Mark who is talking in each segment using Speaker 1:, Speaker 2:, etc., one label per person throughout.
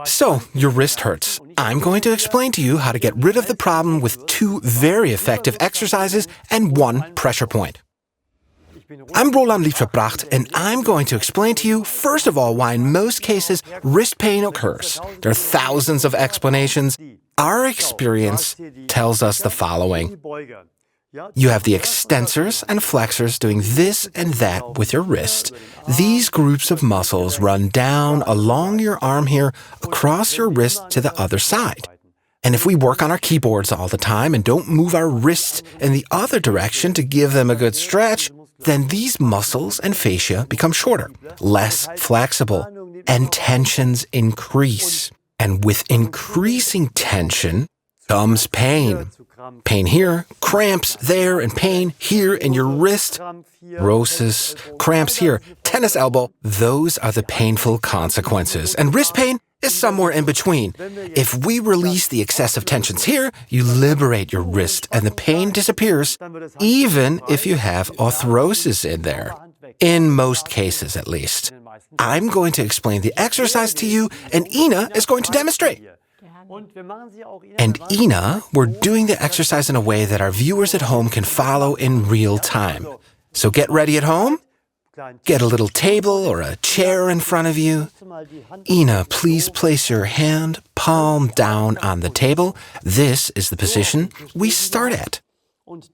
Speaker 1: So, your wrist hurts. I'm going to explain to you how to get rid of the problem with 2 very effective exercises and 1 pressure point. I'm Liebscher Bracht, and I'm going to explain to you, first of all, why in most cases wrist pain occurs. There are thousands of explanations. Our experience tells us the following. You have the extensors and flexors doing this and that with your wrist. These groups of muscles run down along your arm here, across your wrist to the other side. And if we work on our keyboards all the time and don't move our wrist in the other direction to give them a good stretch, then these muscles and fascia become shorter, less flexible, and tensions increase. And with increasing tension comes pain. Pain here, cramps there, and pain here in your wrist, rhosis, cramps here, tennis elbow. Those are the painful consequences. And wrist pain is somewhere in between. If we release the excessive tensions here, you liberate your wrist and the pain disappears, even if you have arthrosis in there. In most cases, at least. I'm going to explain the exercise to you, and Ina is going to demonstrate. And Ina, we're doing the exercise in a way that our viewers at home can follow in real time. So get ready at home. Get a little table or a chair in front of you. Ina, please place your hand palm down on the table. This is the position we start at.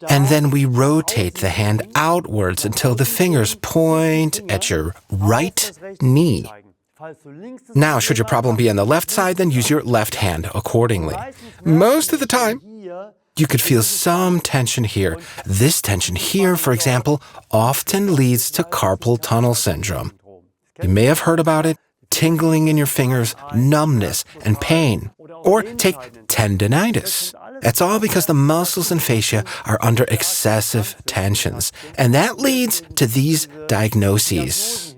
Speaker 1: And then we rotate the hand outwards until the fingers point at your right knee. Now, should your problem be on the left side, then use your left hand accordingly. Most of the time, you could feel some tension here. This tension here, for example, often leads to carpal tunnel syndrome. You may have heard about it, tingling in your fingers, numbness, and pain. Or take tendinitis. That's all because the muscles and fascia are under excessive tensions. And that leads to these diagnoses.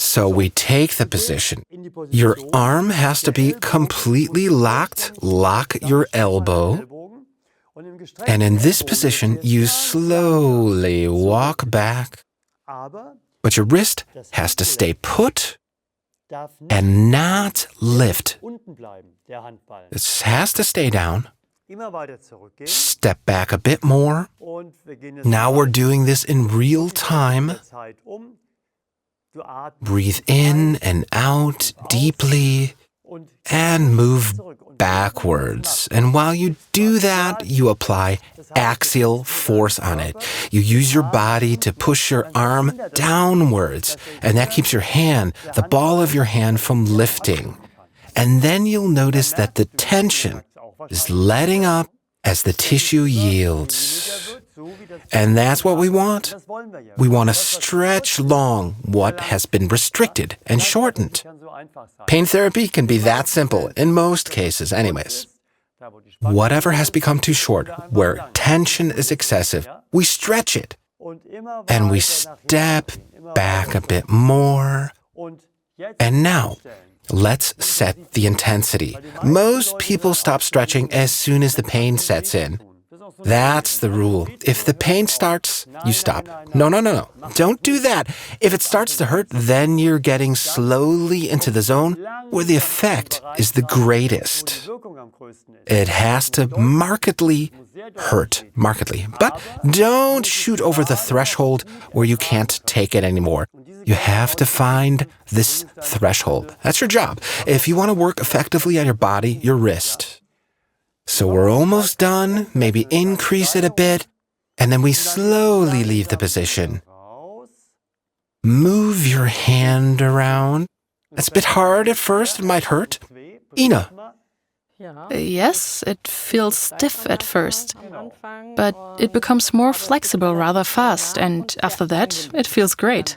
Speaker 1: So we take the position. Your arm has to be completely locked. Lock your elbow. And in this position, you slowly walk back. But your wrist has to stay put and not lift. It has to stay down. Step back a bit more. Now we're doing this in real time. Breathe in and out deeply and move backwards. And while you do that, you apply axial force on it. You use your body to push your arm downwards, and that keeps your hand, the ball of your hand, from lifting. And then you'll notice that the tension is letting up as the tissue yields. And that's what we want. We want to stretch long what has been restricted and shortened. Pain therapy can be that simple, in most cases anyways. Whatever has become too short, where tension is excessive, we stretch it. And we step back a bit more. And now, let's set the intensity. Most people stop stretching as soon as the pain sets in. That's the rule. If the pain starts, you stop. No. Don't do that. If it starts to hurt, then you're getting slowly into the zone where the effect is the greatest. It has to markedly hurt, But don't shoot over the threshold where you can't take it anymore. You have to find this threshold. That's your job. If you want to work effectively on your body, your wrist. So we're almost done, maybe increase it a bit, and then we slowly leave the position. Move your hand around. That's a bit hard at first, it might hurt. Ina.
Speaker 2: Yes, it feels stiff at first, but it becomes more flexible rather fast, and after that, it feels great.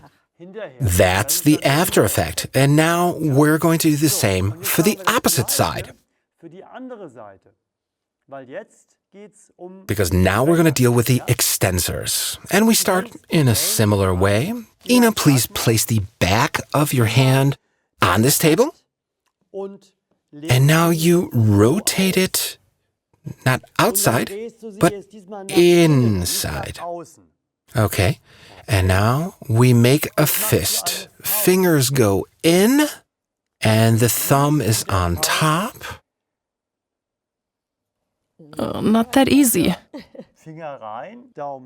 Speaker 1: That's the after effect, and now we're going to do the same for the opposite side. Because now we're going to deal with the extensors. And we start in a similar way. Ina, please place the back of your hand on this table. And now you rotate it, not outside, but inside. Okay. And now we make a fist. Fingers go in and the thumb is on top.
Speaker 2: Not that easy.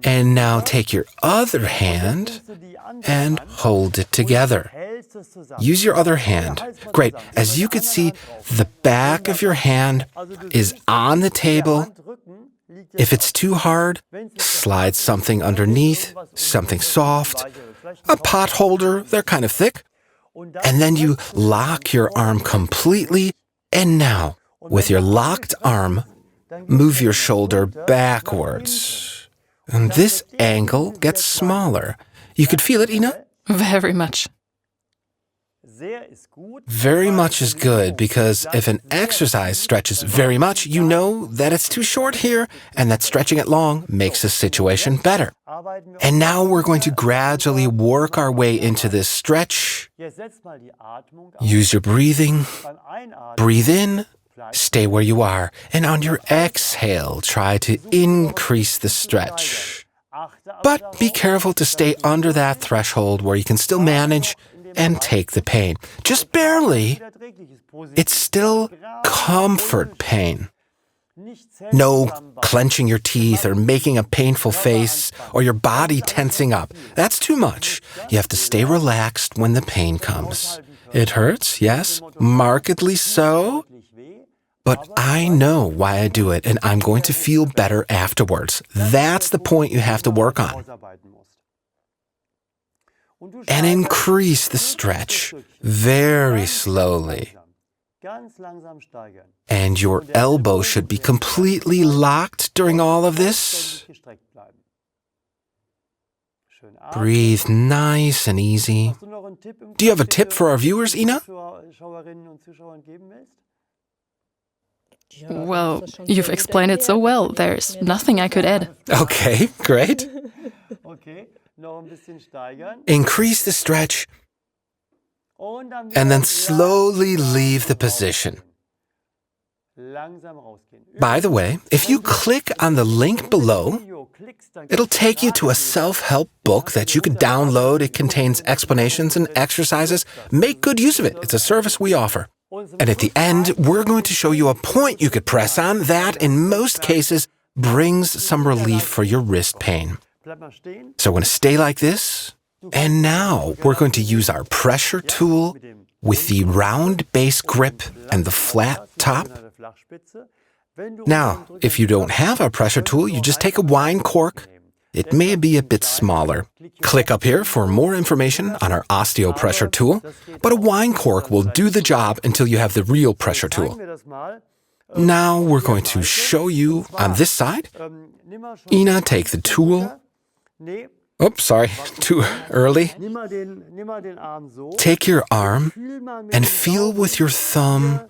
Speaker 1: And now take your other hand and hold it together. Use your other hand. Great. As you can see, the back of your hand is on the table. If it's too hard, slide something underneath, something soft, a pot holder, they're kind of thick. And then you lock your arm completely. And now, with your locked arm, move your shoulder backwards. And this angle gets smaller. You could feel it, Ina?
Speaker 2: Very much.
Speaker 1: Very much is good because if an exercise stretches very much, you know that it's too short here and that stretching it long makes the situation better. And now we're going to gradually work our way into this stretch. Use your breathing. Breathe in. Stay where you are, and on your exhale, try to increase the stretch. But be careful to stay under that threshold where you can still manage and take the pain. Just barely. It's still comfort pain. No clenching your teeth or making a painful face or your body tensing up. That's too much. You have to stay relaxed when the pain comes. It hurts, yes, markedly so. But I know why I do it, and I'm going to feel better afterwards. That's the point you have to work on. And increase the stretch very slowly. And your elbow should be completely locked during all of this. Breathe nice and easy. Do you have a tip for our viewers, Ina?
Speaker 2: Well, you've explained it so well. There's nothing I could add.
Speaker 1: Okay, great. Increase the stretch and then slowly leave the position. By the way, if you click on the link below, it'll take you to a self-help book that you can download. It contains explanations and exercises. Make good use of it. It's a service we offer. And at the end, we're going to show you a point you could press on that, in most cases, brings some relief for your wrist pain. So we're going to stay like this. And now we're going to use our pressure tool with the round base grip and the flat top. Now, if you don't have a pressure tool, you just take a wine cork. It may be a bit smaller. Click up here for more information on our osteopressure tool, but a wine cork will do the job until you have the real pressure tool. Now we're going to show you on this side. Ina, take the tool. Oops, sorry, too early. Take your arm and feel with your thumb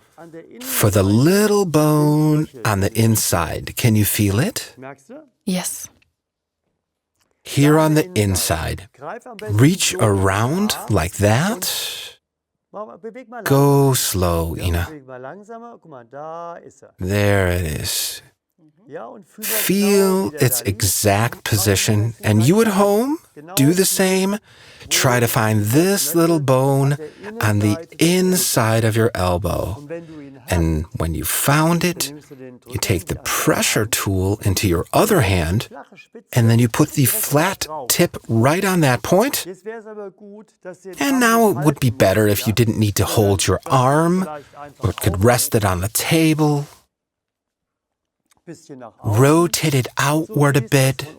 Speaker 1: for the little bone on the inside. Can you feel it?
Speaker 2: Yes.
Speaker 1: Here on the inside. Reach around like that. Go slow, Ina. There it is. Feel its exact position, and you at home, do the same. Try to find this little bone on the inside of your elbow. And when you found it, you take the pressure tool into your other hand, and then you put the flat tip right on that point. And now it would be better if you didn't need to hold your arm, or could rest it on the table. Rotate it outward a bit,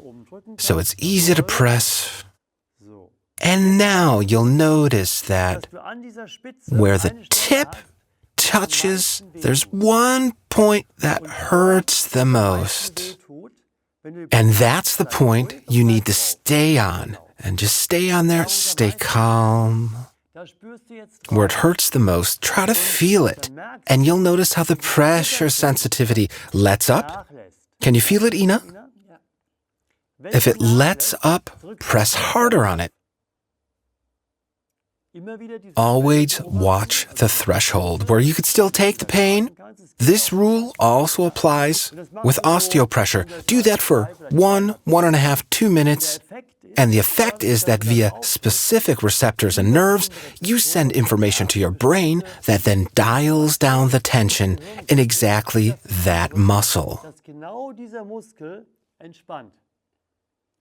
Speaker 1: so it's easy to press. And now you'll notice that where the tip touches, there's one point that hurts the most. And that's the point you need to stay on. And just stay on there, stay calm. Where it hurts the most, try to feel it. And you'll notice how the pressure sensitivity lets up. Can you feel it, Ina? If it lets up, press harder on it. Always watch the threshold where you could still take the pain. This rule also applies with osteopressure. Do that for 1.5, 2 minutes, And the effect is that via specific receptors and nerves, you send information to your brain that then dials down the tension in exactly that muscle.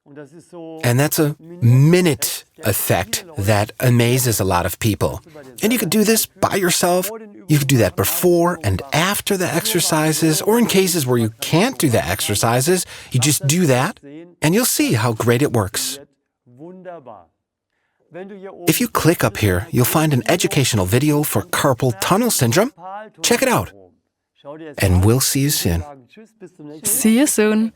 Speaker 1: And that's a minute effect that amazes a lot of people. And you could do this by yourself. You could do that before and after the exercises, or in cases where you can't do the exercises, you just do that, and you'll see how great it works. If you click up here, you'll find an educational video for carpal tunnel syndrome. Check it out. And we'll see you soon.
Speaker 2: See you soon.